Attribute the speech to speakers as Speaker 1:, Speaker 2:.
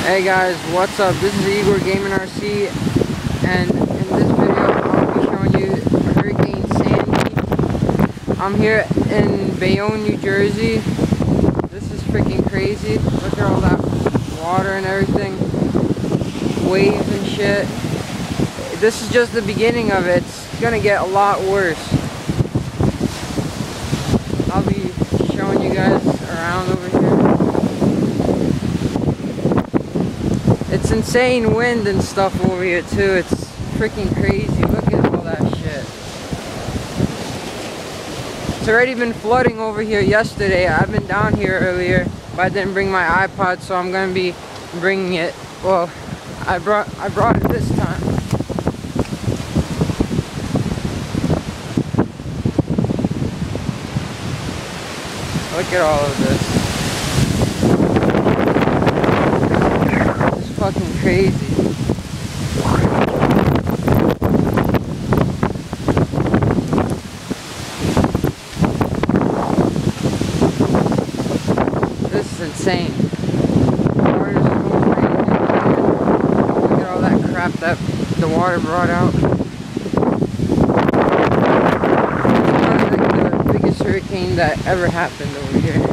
Speaker 1: Hey guys, what's up? This is Igor Gaming RC, and in this video I'll be showing you Hurricane Sandy. I'm here in Bayonne, New Jersey. This is freaking crazy. Look at all that water and everything, waves and shit. This is just the beginning of it. It's gonna get a lot worse. I'll be showing you guys around over here. It's insane wind and stuff over here too. It's freaking crazy. Look at all that shit. It's already been flooding over here yesterday. I've been down here earlier, but I didn't bring my iPod, so I'm gonna be bringing it. Well, I brought it this time. Look at all of this. Fucking crazy. This is insane. Water's going crazy. Look at all that crap that the water brought out. It's probably like the biggest hurricane that ever happened over here.